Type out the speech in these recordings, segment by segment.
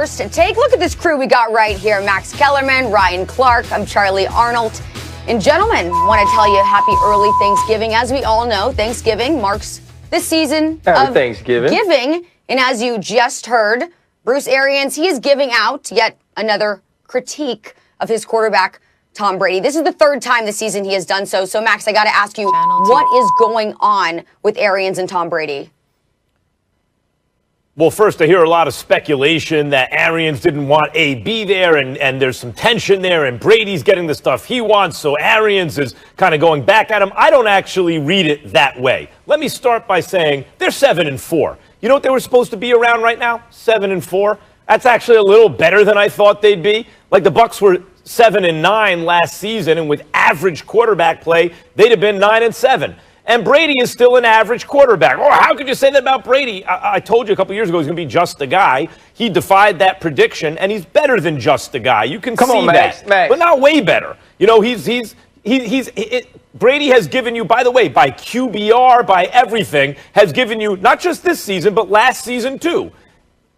first take. Look at this crew we got right here. Max Kellerman, Ryan Clark, I'm Charlie Arnold. And gentlemen, want to tell you happy early Thanksgiving. As we all know, Thanksgiving marks the season of giving. And as you just heard, Bruce Arians, he is giving out yet another critique of his quarterback, Tom Brady. This is the third time this season he has done so. So, Max, I got to ask you, what is going on with Arians and Tom Brady? Well, first, I hear a lot of speculation that Arians didn't want AB there, and there's some tension there, and Brady's getting the stuff he wants, so Arians is kind of going back at him. I don't actually read it that way. Let me start by saying they're 7-4. You know what they were supposed to be around right now? 7-4. That's actually a little better than I thought they'd be. Like the Bucs were 7-9 last season, and with average quarterback play, they'd have been 9-7. And Brady is still an average quarterback. Oh, how could you say that about Brady? I told you a couple years ago he's going to be just a guy. He defied that prediction, and he's better than just a guy. You can see that, but not way better. You know, Brady has given you, by the way, by QBR, by everything, has given you not just this season, but last season too.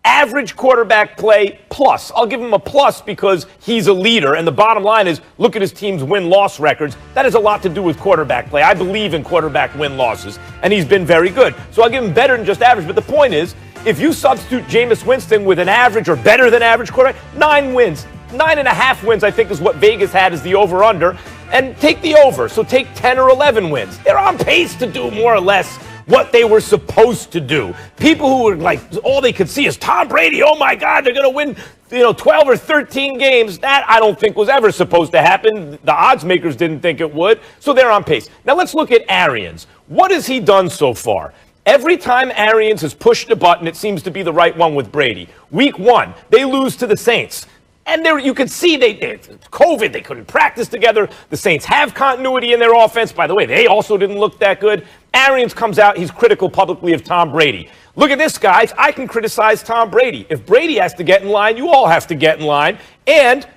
Average quarterback play plus. I'll give him a plus because he's a leader. And the bottom line is, look at his team's win-loss records. That has a lot to do with quarterback play. I believe in quarterback win-losses, and he's been very good. So I'll give him better than just average. But the point is, if you substitute Jameis Winston with an average or better than average quarterback, 9 wins. 9.5 wins, I think, is what Vegas had as the over-under. And take the over. So take 10 or 11 wins. They're on pace to do more or less what they were supposed to do. People who were like, all they could see is Tom Brady. Oh my God, they're going to win, 12 or 13 games. That I don't think was ever supposed to happen. The odds makers didn't think it would. So they're on pace. Now let's look at Arians. What has he done so far? Every time Arians has pushed a button, it seems to be the right one with Brady. Week 1, they lose to the Saints. And there, you could see COVID, they couldn't practice together. The Saints have continuity in their offense. By the way, they also didn't look that good. Arians comes out, he's critical publicly of Tom Brady. Look at this, guys. I can criticize Tom Brady. If Brady has to get in line, you all have to get in line. And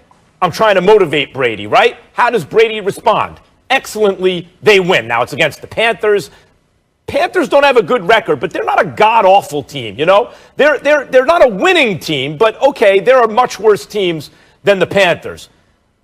I'm trying to motivate Brady, right? How does Brady respond? Excellently, they win. Now, it's against the Panthers. Panthers don't have a good record, but they're not a god-awful team, you know? They're not a winning team, but okay, there are much worse teams than the Panthers.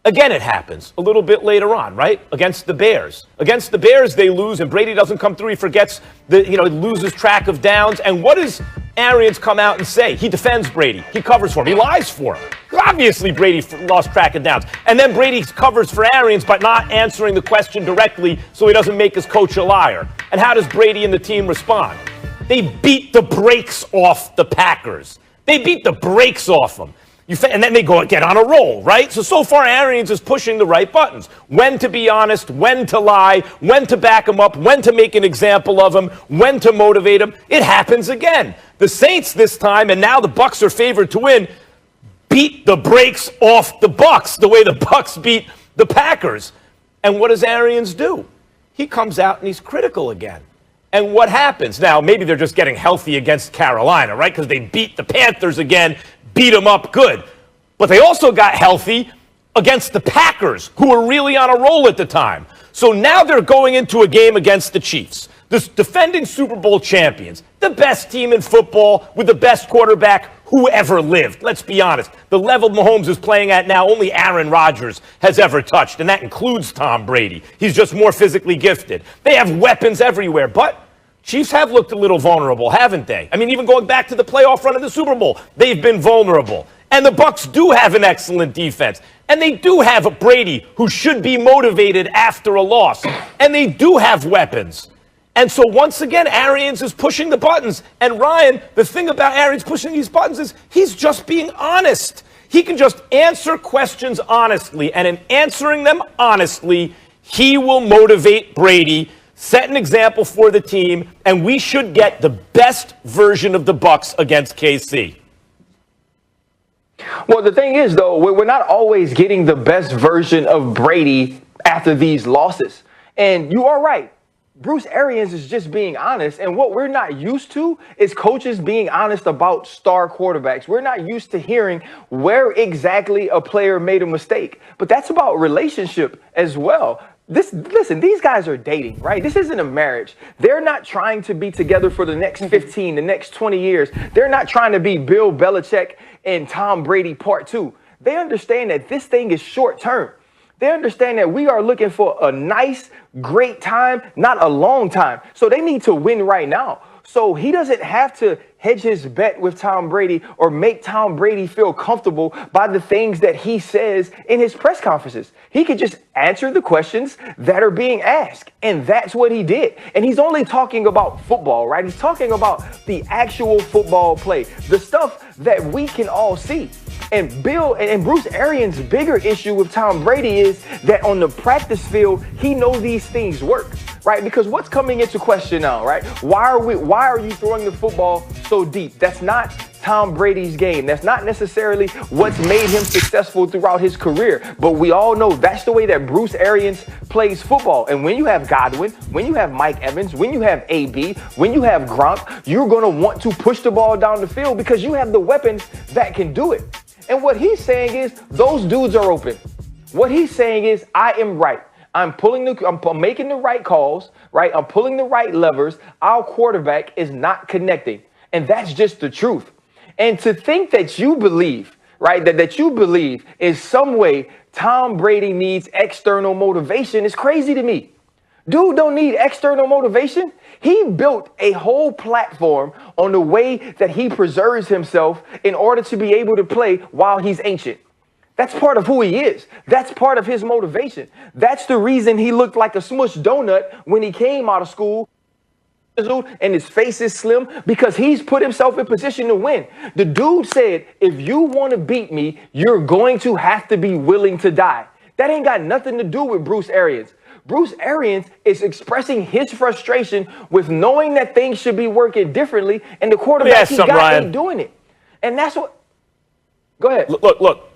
Again, it happens a little bit later on, right? Against the Bears. Against the Bears, they lose, and Brady doesn't come through. He forgets, he loses track of downs. And what does Arians come out and say? He defends Brady. He covers for him. He lies for him. Obviously, Brady lost track of downs. And then Brady covers for Arians by not answering the question directly so he doesn't make his coach a liar. And how does Brady and the team respond? They beat the brakes off the Packers. They beat the brakes off them. And then they get on a roll, right? So far, Arians is pushing the right buttons. When to be honest, when to lie, when to back him up, when to make an example of him, when to motivate him. It happens again. The Saints this time, and now the Bucs are favored to win, beat the brakes off the Bucs the way the Bucs beat the Packers. And what does Arians do? He comes out and he's critical again. And what happens? Now, maybe they're just getting healthy against Carolina, right? Because they beat the Panthers again, beat them up good. But they also got healthy against the Packers, who were really on a roll at the time. So now they're going into a game against the Chiefs, the defending Super Bowl champions, the best team in football with the best quarterback who ever lived. Let's be honest. The level Mahomes is playing at now, only Aaron Rodgers has ever touched, and that includes Tom Brady. He's just more physically gifted. They have weapons everywhere, but Chiefs have looked a little vulnerable, haven't they? I mean, even going back to the playoff run of the Super Bowl, they've been vulnerable. And the Bucs do have an excellent defense. And they do have a Brady who should be motivated after a loss. And they do have weapons. And so once again, Arians is pushing the buttons. And Ryan, the thing about Arians pushing these buttons is he's just being honest. He can just answer questions honestly. And in answering them honestly, he will motivate Brady, set an example for the team, and we should get the best version of the Bucs against KC. Well, the thing is, though, we're not always getting the best version of Brady after these losses. And you are right. Bruce Arians is just being honest. And what we're not used to is coaches being honest about star quarterbacks. We're not used to hearing where exactly a player made a mistake. But that's about relationship as well. Listen, these guys are dating, right? This isn't a marriage. They're not trying to be together for the next 15, the next 20 years. They're not trying to be Bill Belichick and Tom Brady part 2. They understand that this thing is short term. They understand that we are looking for a nice, great time, not a long time. So they need to win right now. So he doesn't have to hedge his bet with Tom Brady or make Tom Brady feel comfortable by the things that he says in his press conferences. He could just answer the questions that are being asked. And that's what he did. And he's only talking about football, right? He's talking about the actual football play, the stuff that we can all see. And Bruce Arians' bigger issue with Tom Brady is that on the practice field, he knows these things work, right? Because what's coming into question now, right? Why are you throwing the football so deep? That's not Tom Brady's game. That's not necessarily what's made him successful throughout his career. But we all know that's the way that Bruce Arians plays football. And when you have Godwin, when you have Mike Evans, when you have AB, when you have Gronk, you're going to want to push the ball down the field because you have the weapons that can do it. And what he's saying is those dudes are open. What he's saying is I am right. I'm making the right calls, right? I'm pulling the right levers. Our quarterback is not connecting. And that's just the truth. And to think that you believe, right, that you believe in some way Tom Brady needs external motivation is crazy to me. Dude don't need external motivation. He built a whole platform on the way that he preserves himself in order to be able to play while he's ancient. That's part of who he is. That's part of his motivation. That's the reason he looked like a smushed donut when he came out of school. And his face is slim because he's put himself in position to win. The dude said, if you want to beat me, you're going to have to be willing to die. That ain't got nothing to do with Bruce Arians. Bruce Arians is expressing his frustration with knowing that things should be working differently, and the quarterback he got ain't doing it. And that's what. Go ahead. Look.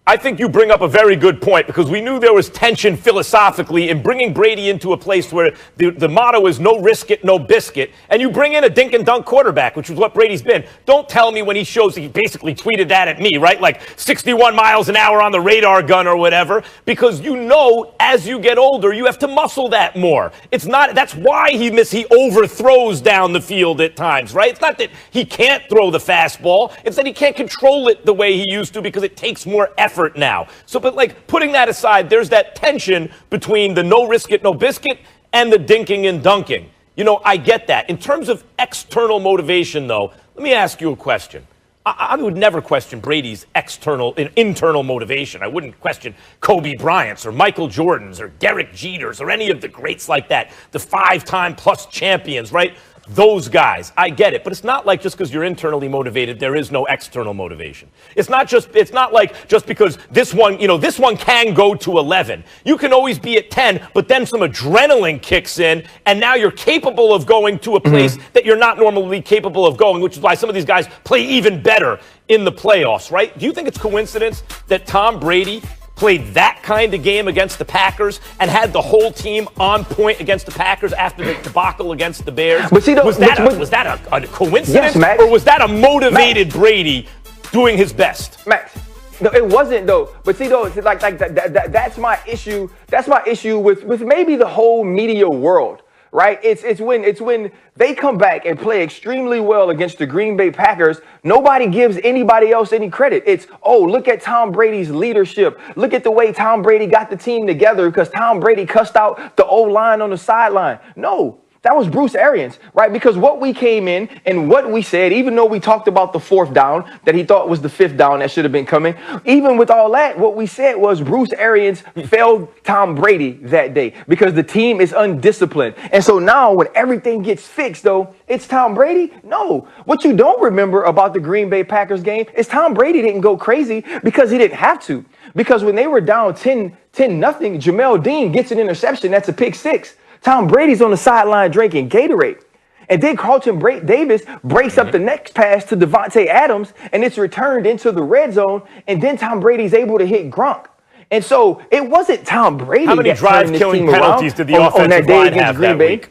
I think you bring up a very good point because we knew there was tension philosophically in bringing Brady into a place where the motto is no risk it, no biscuit. And you bring in a dink and dunk quarterback, which is what Brady's been. Don't tell me when he basically tweeted that at me, right? Like 61 miles an hour on the radar gun or whatever, because you know as you get older, you have to muscle that more. That's why he overthrows down the field at times, right? It's not that he can't throw the fastball. It's that he can't control it the way he used to because it takes more effort now. So, but like putting that aside, there's that tension between the no risk it, no biscuit and the dinking and dunking. You know, I get that. In terms of external motivation, though, let me ask you a question. I would never question Brady's internal motivation. I wouldn't question Kobe Bryant's or Michael Jordan's or Derek Jeter's or any of the greats like that, the 5-time plus champions, right? Those guys, I get it, but it's not like just because you're internally motivated, there is no external motivation. It's not like just because this one can go to 11. You can always be at 10, but then some adrenaline kicks in, and now you're capable of going to a place that you're not normally capable of going, which is why some of these guys play even better in the playoffs, right? Do you think it's coincidence that Tom Brady played that kind of game against the Packers and had the whole team on point against the Packers after the debacle against the Bears? But see, was that a coincidence, yes, Max, or was that a motivated Brady doing his best? Max, no, it wasn't though. But see, though, like that's my issue. That's my issue with maybe the whole media world. Right? It's when they come back and play extremely well against the Green Bay Packers, nobody gives anybody else any credit. It's, oh, look at Tom Brady's leadership. Look at the way Tom Brady got the team together because Tom Brady cussed out the O-line on the sideline. No. That was Bruce Arians, right? Because what we came in and what we said, even though we talked about the 4th down that he thought was the 5th down that should have been coming, even with all that, what we said was Bruce Arians failed Tom Brady that day because the team is undisciplined. And so now when everything gets fixed, though, it's Tom Brady? No. What you don't remember about the Green Bay Packers game is Tom Brady didn't go crazy because he didn't have to. Because when they were down 10-0, Jamel Dean gets an interception. That's a pick 6. Tom Brady's on the sideline drinking Gatorade. And then Carlton Davis breaks up the next pass to Devontae Adams, and it's returned into the red zone, and then Tom Brady's able to hit Gronk. And so it wasn't Tom Brady. How many drive-killing penalties did the offensive line have that week?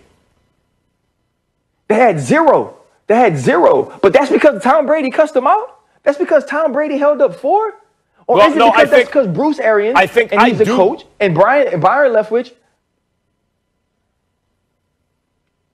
They had zero. But that's because Tom Brady cussed them out? That's because Tom Brady held up 4? Or is it because that's because Bruce Arians and he's a coach, and Byron Leftwich?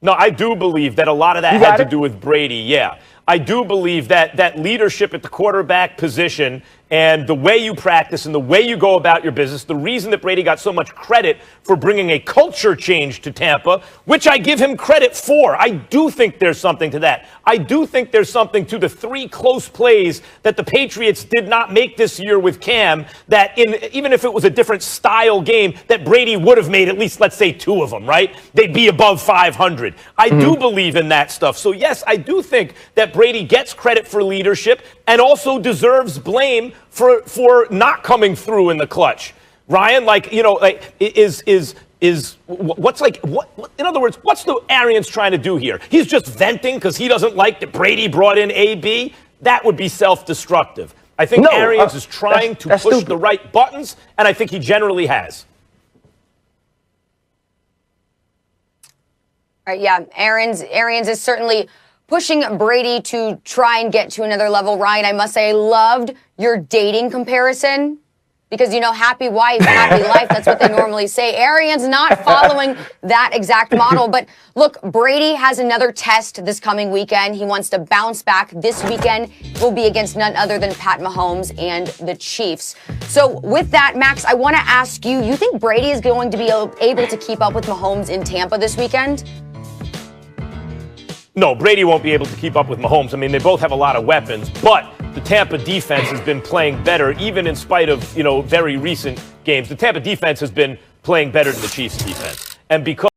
No, I do believe that a lot of that had to do with Brady, yeah. I do believe that leadership at the quarterback position and the way you practice and the way you go about your business, the reason that Brady got so much credit for bringing a culture change to Tampa, which I give him credit for. I do think there's something to that. I do think there's something to the 3 close plays that the Patriots did not make this year with Cam, that even if it was a different style game, that Brady would have made at least, let's say, 2 of them, right? They'd be above 500. I do believe in that stuff. So, yes, I do think that Brady gets credit for leadership and also deserves blame for not coming through in the clutch. Ryan, what's in other words, what's the Arians trying to do here? He's just venting because he doesn't like that Brady brought in AB. That would be self-destructive. I think Arians is trying to push the right buttons, and I think he generally has. All right, yeah, Arians is certainly pushing Brady to try and get to another level. Ryan, I must say, I loved your dating comparison because, happy wife, happy life. That's what they normally say. Arians not following that exact model. But look, Brady has another test this coming weekend. He wants to bounce back. This weekend will be against none other than Pat Mahomes and the Chiefs. So with that, Max, I want to ask you, you think Brady is going to be able to keep up with Mahomes in Tampa this weekend? No, Brady won't be able to keep up with Mahomes. I mean, they both have a lot of weapons, but the Tampa defense has been playing better, even in spite of, very recent games. The Tampa defense has been playing better than the Chiefs defense. And because